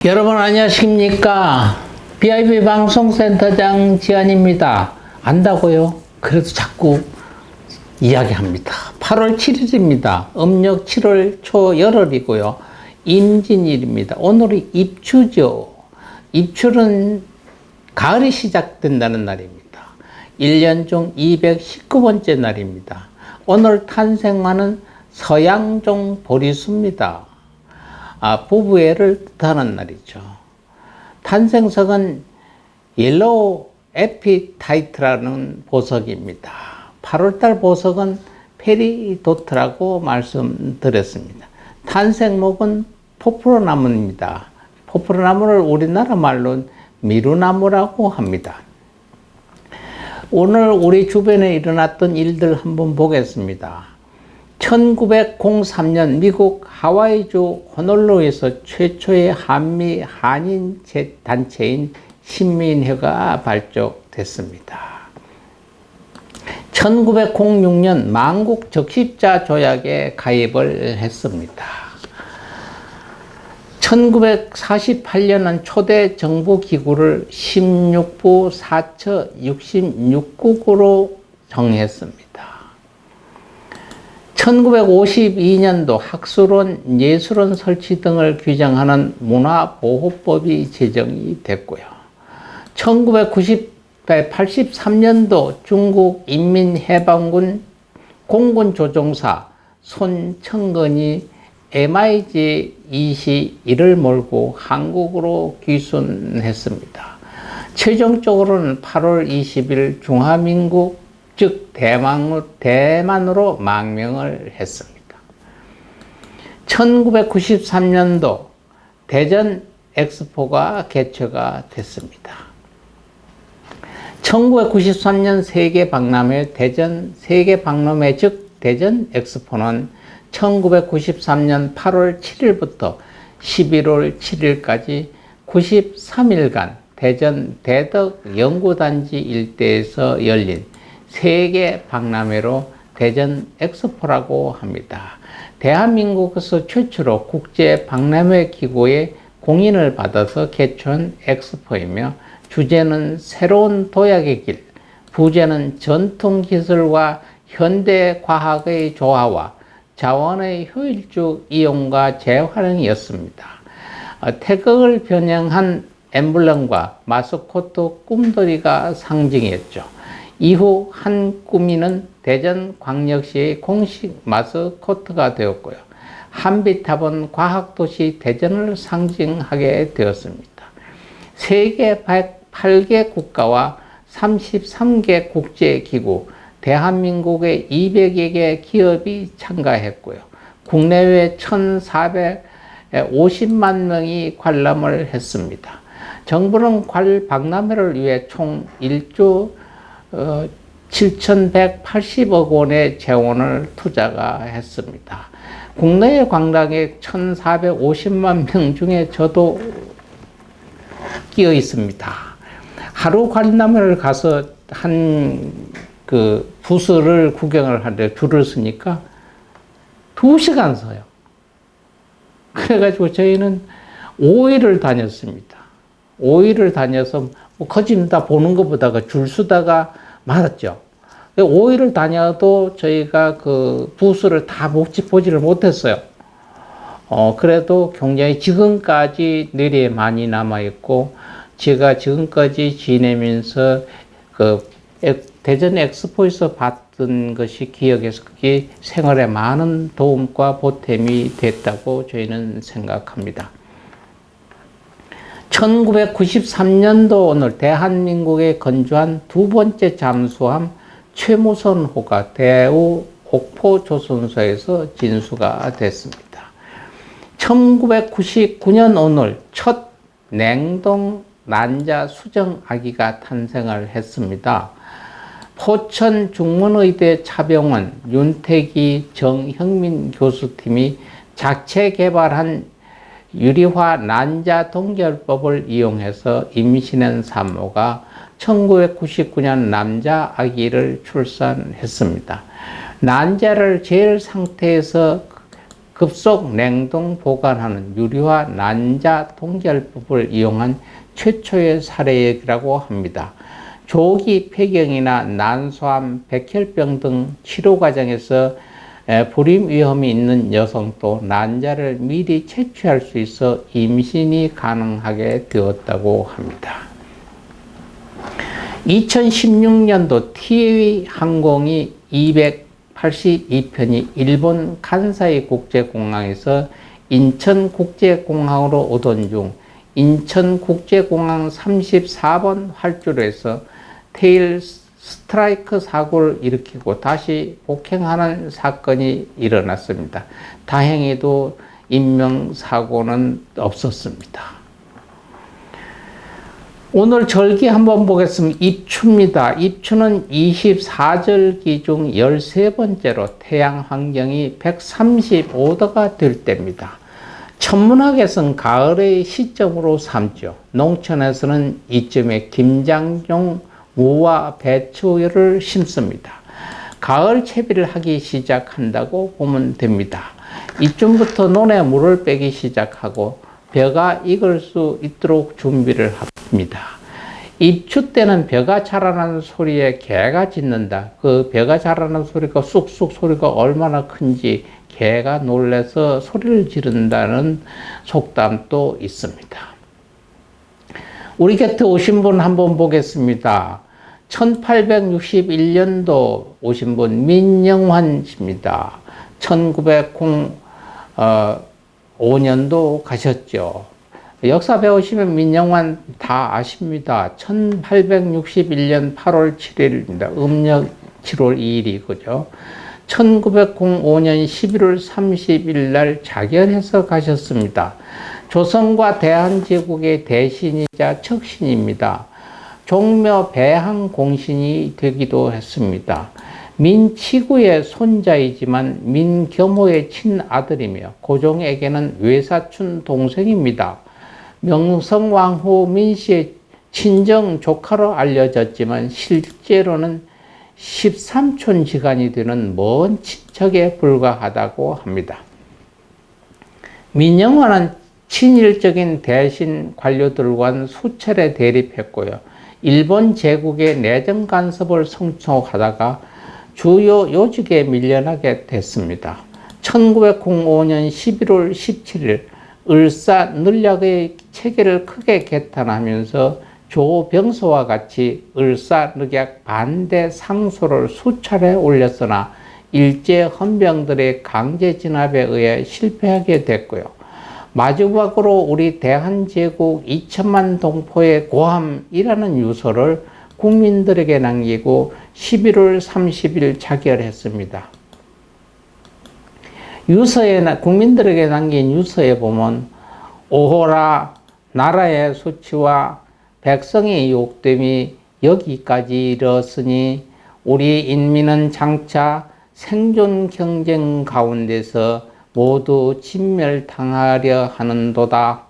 여러분 안녕하십니까? BIB 방송센터장 지한입니다. 안다고요? 그래도 자꾸 이야기합니다. 8월 7일입니다. 음력 7월 초 열흘이고요. 임진일입니다. 오늘이 입추죠. 입추는 가을이 시작된다는 날입니다. 1년 중 219번째 날입니다. 오늘 탄생하는 서양종 보리수입니다. 부부애를 뜻하는 날이죠. 탄생석은 옐로우 에피타이트라는 보석입니다. 8월달 보석은 페리도트라고 말씀드렸습니다. 탄생목은 포프로나무입니다. 포프로나무를 우리나라 말로 미루나무라고 합니다. 오늘 우리 주변에 일어났던 일들 한번 보겠습니다. 1903년 미국 하와이주 호놀룰루에서 최초의 한미 한인 단체인 신민회가 발족됐습니다. 1906년 만국 적십자 조약에 가입을 했습니다. 1948년은 초대 정부기구를 16부 4처 66국으로 정했습니다. 1952년도 학술원, 예술원 설치 등을 규정하는 문화보호법이 제정이 됐고요. 1983년도 중국 인민해방군 공군조종사 손청건이 MiG-21을 몰고 한국으로 귀순했습니다. 최종적으로는 8월 20일 중화민국 즉 대만으로 망명을 했습니다. 1993년도 대전 엑스포가 개최가 됐습니다. 1993년 세계박람회 대전 세계박람회 즉 대전 엑스포는 1993년 8월 7일부터 11월 7일까지 93일간 대전 대덕 연구단지 일대에서 열린 세계 박람회로 대전 엑스포라고 합니다. 대한민국에서 최초로 국제 박람회 기구의 공인을 받아서 개최한 엑스포이며 주제는 새로운 도약의 길, 부제는 전통 기술과 현대 과학의 조화와 자원의 효율적 이용과 재활용이었습니다. 태극을 변형한 엠블럼과 마스코트 꿈돌이가 상징이었죠. 이후 한 꾸미는 대전광역시의 공식 마스코트가 되었고요. 한비탑은 과학도시 대전을 상징하게 되었습니다. 세계 108개 국가와 33개 국제기구, 대한민국의 200여 개 기업이 참가했고요. 국내외 1,450만 명이 관람을 했습니다. 정부는 박람회를 위해 총 1조 7,180억 원의 재원을 투자가 했습니다. 국내의 관광객 1,450만 명 중에 저도 끼어 있습니다. 하루 관람회를 가서 그 부스를 구경을 하는데 줄을 서니까 2시간 서요. 그래가지고 저희는 5일을 다녔습니다. 5일을 다녀서 거짓 다 보는 것보다가 줄 서다가 말았죠. 5일을 다녀도 저희가 그 부스를 다 보지를 못했어요. 그래도 굉장히 지금까지 뇌리에 많이 남아있고, 제가 지금까지 지내면서 그 대전 엑스포에서 봤던 것이 기억에서 그게 생활에 많은 도움과 보탬이 됐다고 저희는 생각합니다. 1993년도 오늘 대한민국에 건조한 두 번째 잠수함 최무선호가 대우 옥포조선소에서 진수가 됐습니다. 1999년 오늘 첫 냉동 난자 수정 아기가 탄생을 했습니다. 포천 중문의대 차병원 윤태기 정형민 교수팀이 자체 개발한 유리화 난자 동결법을 이용해서 임신한 산모가 1999년 남자 아기를 출산했습니다. 난자를 재일 상태에서 급속 냉동 보관하는 유리화 난자 동결법을 이용한 최초의 사례라고 합니다. 조기 폐경이나 난소암, 백혈병 등 치료 과정에서 불임 위험이 있는 여성도 난자를 미리 채취할 수 있어 임신이 가능하게 되었다고 합니다. 2016년도 티웨이 항공이 282편이 일본 간사이 국제공항에서 인천국제공항으로 오던 중 인천국제공항 34번 활주로에서 테일 스트라이크 사고를 일으키고 다시 복행하는 사건이 일어났습니다. 다행히도 인명사고는 없었습니다. 오늘 절기 한번 보겠습니다. 입추입니다. 입추는 24절기 중 13번째로 태양 환경이 135도가 될 때입니다. 천문학에서는 가을의 시점으로 삼죠. 농촌에서는 이쯤에 김장용, 무와 배추를 심습니다. 가을 채비를 하기 시작한다고 보면 됩니다. 이쯤부터 논에 물을 빼기 시작하고 벼가 익을 수 있도록 준비를 합니다. 입추 때는 벼가 자라나는 소리에 개가 짖는다. 그 벼가 자라나는 소리가 쑥쑥 소리가 얼마나 큰지 개가 놀라서 소리를 지른다는 속담도 있습니다. 우리 곁에 오신 분 한번 보겠습니다. 1861년도 오신 분 민영환 씨입니다. 1905년도 가셨죠. 역사 배우시면 민영환 다 아십니다. 1861년 8월 7일입니다. 음력 7월 2일이 그죠. 1905년 11월 30일 날 자결해서 가셨습니다. 조선과 대한제국의 대신이자 척신입니다. 종묘 배항 공신이 되기도 했습니다. 민치구의 손자이지만 민겸호의 친아들이며 고종에게는 외사촌 동생입니다. 명성왕후 민씨의 친정 조카로 알려졌지만 실제로는 13촌지간이 되는 먼 친척에 불과하다고 합니다. 민영화는 친일적인 대신 관료들과는 수차례 대립했고요. 일본 제국의 내정 간섭을 성폭하다가 주요 요직에 밀려나게 됐습니다. 1905년 11월 17일 을사늑약의 체계를 크게 개탄하면서 조병서와 같이 을사늑약 반대 상소를 수차례 올렸으나 일제 헌병들의 강제 진압에 의해 실패하게 됐고요. 마지막으로 우리 대한제국 2천만 동포의 고함이라는 유서를 국민들에게 남기고 11월 30일 자결했습니다. 국민들에게 남긴 유서에 보면 오호라 나라의 수치와 백성의 욕됨이 여기까지 이르렀으니 우리 인민은 장차 생존 경쟁 가운데서 모두 진멸당하려 하는도다.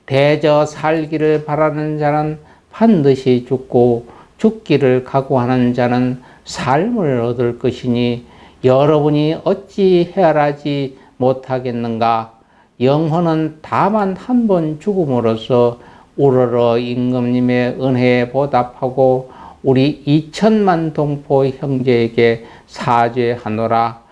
대저 살기를 바라는 자는 반드시 죽고 죽기를 각오하는 자는 삶을 얻을 것이니 여러분이 어찌 헤아라지 못하겠는가? 영혼은 다만 한 번 죽음으로써 우러러 임금님의 은혜에 보답하고 우리 2천만 동포 형제에게 사죄하노라.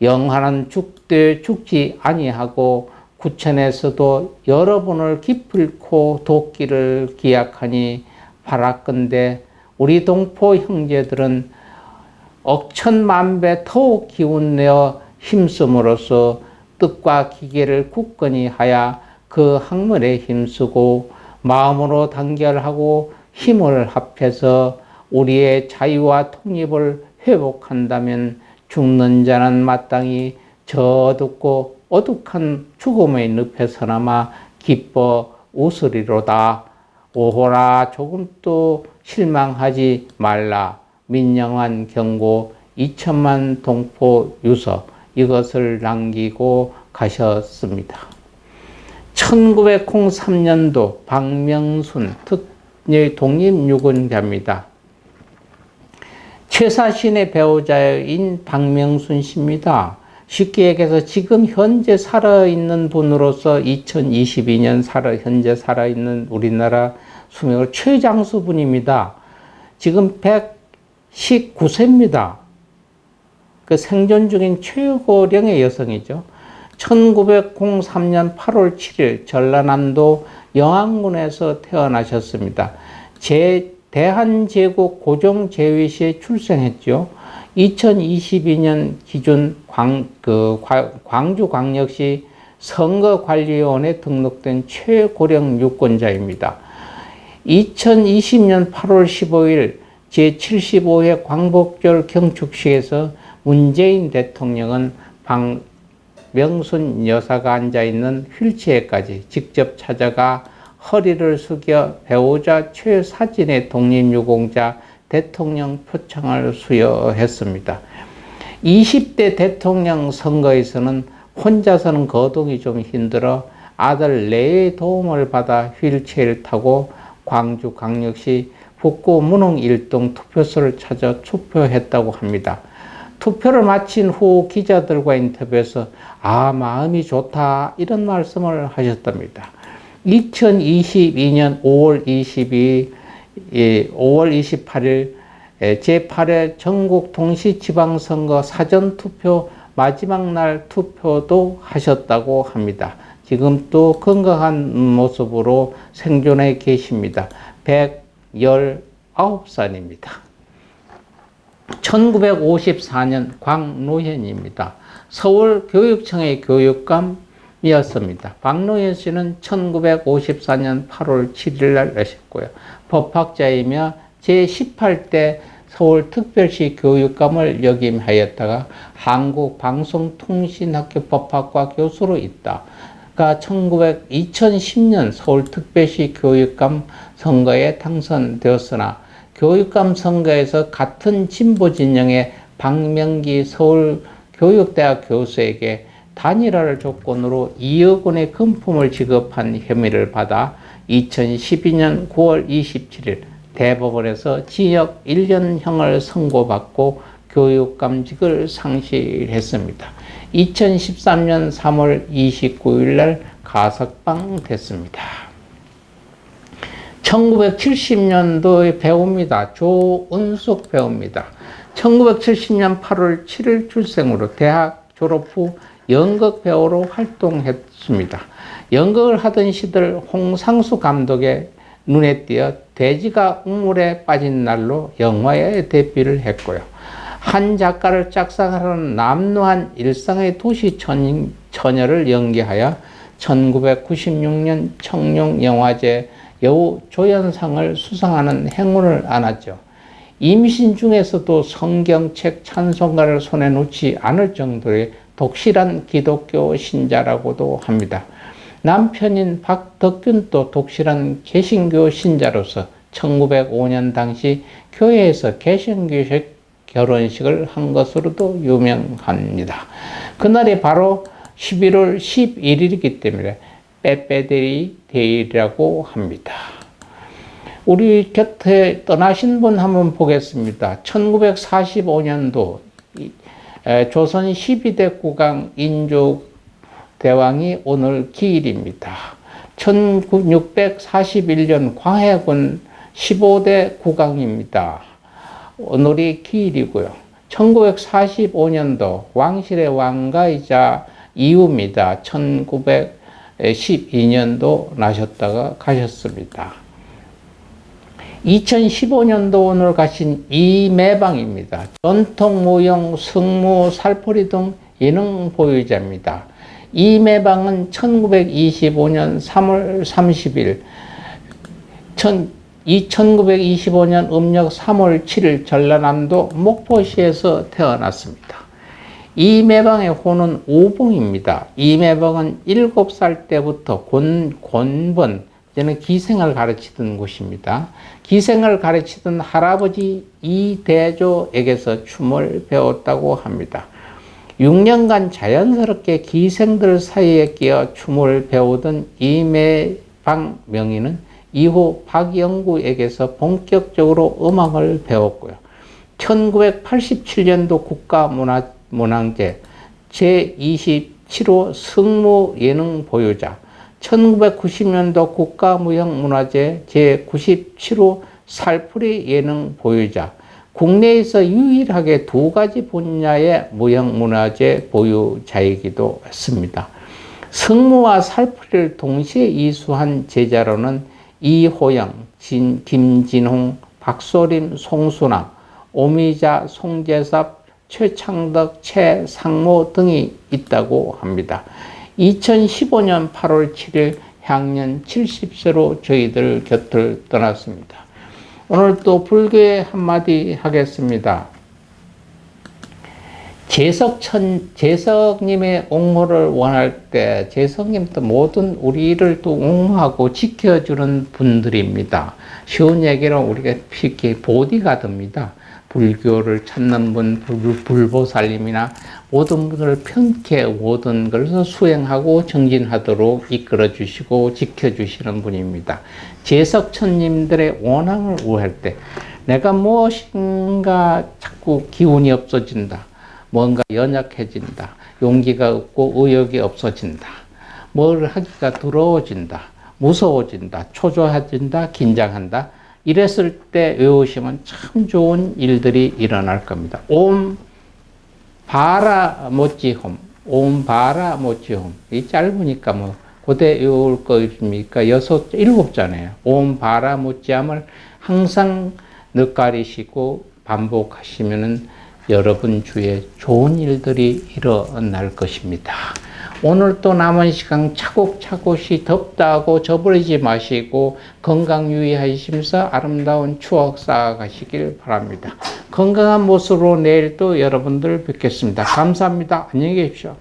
영하는 죽되 죽지 아니하고 구천에서도 여러분을 기필코 돕기를 기약하니 바라건대 우리 동포 형제들은 억천만배 더욱 기운내어 힘쓰므로써 뜻과 기계를 굳건히 하여 그 학문에 힘쓰고 마음으로 단결하고 힘을 합해서 우리의 자유와 통립을 회복한다면 죽는 자는 마땅히 저 어둡고 어둑한 죽음의 늪에서나마 기뻐 웃으리로다. 오호라 조금도 실망하지 말라. 민영환 경고 2천만 동포 유서 이것을 남기고 가셨습니다. 1903년도 박명순 특별 독립유권자입니다. 최사신의 배우자인 박명순 씨입니다. 쉽게 얘기해서 지금 현재 살아있는 분으로서 2022년 현재 살아있는 우리나라 수명을 최장수 분입니다. 지금 119세입니다. 그 생존 중인 최고령의 여성이죠. 1903년 8월 7일 전라남도 영암군에서 태어나셨습니다. 대한제국 고종제위시에 출생했죠. 2022년 기준 광주광역시 선거관리위원회에 등록된 최고령 유권자입니다. 2020년 8월 15일 제75회 광복절 경축식에서 문재인 대통령은 박명순 여사가 앉아있는 휠체어까지 직접 찾아가 허리를 숙여 배우자 최사진의 독립유공자 대통령 표창을 수여했습니다. 20대 대통령 선거에서는 혼자서는 거동이 좀 힘들어 아들 레의 도움을 받아 휠체어를 타고 광주광역시 북구 문흥 1동 투표소를 찾아 투표했다고 합니다. 투표를 마친 후 기자들과 인터뷰에서 마음이 좋다 이런 말씀을 하셨답니다. 2022년 5월 28일 제8회 전국 동시지방선거 사전투표 마지막 날 투표도 하셨다고 합니다. 지금 또 건강한 모습으로 생존해 계십니다. 119살입니다. 1954년 광노현입니다. 서울교육청의 교육감이었습니다. 박노현 씨는 1954년 8월 7일 날 나셨고요. 법학자이며 제18대 서울특별시 교육감을 역임하였다가 한국방송통신학교 법학과 교수로 있다가 2010년 서울특별시 교육감 선거에 당선되었으나 교육감 선거에서 같은 진보 진영의 박명기 서울교육대학 교수에게 단일화를 조건으로 2억 원의 금품을 지급한 혐의를 받아 2012년 9월 27일 대법원에서 징역 1년형을 선고받고 교육감직을 상실했습니다. 2013년 3월 29일 날 가석방됐습니다. 1970년도의 배우입니다. 조은숙 배우입니다. 1970년 8월 7일 출생으로 대학 졸업 후 연극 배우로 활동했습니다. 연극을 하던 시절 홍상수 감독의 눈에 띄어 돼지가 우물에 빠진 날로 영화에 데뷔를 했고요. 한 작가를 짝사랑하는 남루한 일상의 도시 처녀를 연기하여 1996년 청룡영화제 여우 조연상을 수상하는 행운을 안았죠. 임신 중에서도 성경책 찬송가를 손에 놓지 않을 정도의 독실한 기독교 신자라고도 합니다. 남편인 박덕균도 독실한 개신교 신자로서 1905년 당시 교회에서 개신교식 결혼식을 한 것으로도 유명합니다. 그날이 바로 11월 11일이기 때문에 빼빼데이 데이라고 합니다. 우리 곁에 떠나신 분 한번 보겠습니다. 1945년도 조선 12대 국왕 인조대왕이 오늘 기일입니다. 1641년 광해군 15대 국왕입니다. 오늘이 기일이고요. 1945년도 왕실의 왕가이자 이후입니다. 1912년도 나셨다가 가셨습니다. 2015년도 오늘 가신 이매방입니다. 전통무용, 승무, 살포리 등 예능 보유자입니다. 이매방은 1925년 3월 30일, 1925년 음력 3월 7일 전라남도 목포시에서 태어났습니다. 이매방의 호는 오봉입니다. 이매방은 7살 때부터 곤번, 저는 기생을 가르치던 곳입니다. 기생을 가르치던 할아버지 이대조에게서 춤을 배웠다고 합니다. 6년간 자연스럽게 기생들 사이에 끼어 춤을 배우던 이매방 명인은 이후 박영구에게서 본격적으로 음악을 배웠고요. 1987년도 국가문화재, 제27호 승무 예능 보유자, 1990년도 국가무형문화재 제97호 살풀이 예능 보유자, 국내에서 유일하게 두 가지 분야의 무형문화재 보유자이기도 했습니다. 승무와 살풀이를 동시에 이수한 제자로는 이호영, 김진홍, 박소림, 송수남, 오미자, 송재섭, 최창덕, 최상모 등이 있다고 합니다. 2015년 8월 7일 향년 70세로 저희들 곁을 떠났습니다. 오늘 또 불교의 한마디 하겠습니다. 재석님의 옹호를 원할 때 재석님도 모든 우리를 또 옹호하고 지켜주는 분들입니다. 쉬운 얘기로 우리가 쉽게 보디가드입니다. 불교를 찾는 분, 불보살님이나 모든 분들을 편케 모든 것을 수행하고 정진하도록 이끌어 주시고 지켜주시는 분입니다. 재석천님들의 원함을 구할 때 내가 무엇인가 자꾸 기운이 없어진다. 뭔가 연약해진다. 용기가 없고 의욕이 없어진다. 뭘 하기가 두려워진다. 무서워진다. 초조해진다. 긴장한다. 이랬을 때 외우시면 참 좋은 일들이 일어날 겁니다. 옴 바라 모찌홈. 옴 바라 모찌홈. 이 짧으니까 뭐 고대 외울 거입니까? 7자네요. 옴 바라 모찌함을 항상 늑가리시고 반복하시면은 여러분 주위에 좋은 일들이 일어날 것입니다. 오늘 또 남은 시간 차곡차곡이 덥다고 저버리지 마시고 건강 유의하시면서 아름다운 추억 쌓아가시길 바랍니다. 건강한 모습으로 내일 또 여러분들 뵙겠습니다. 감사합니다. 안녕히 계십시오.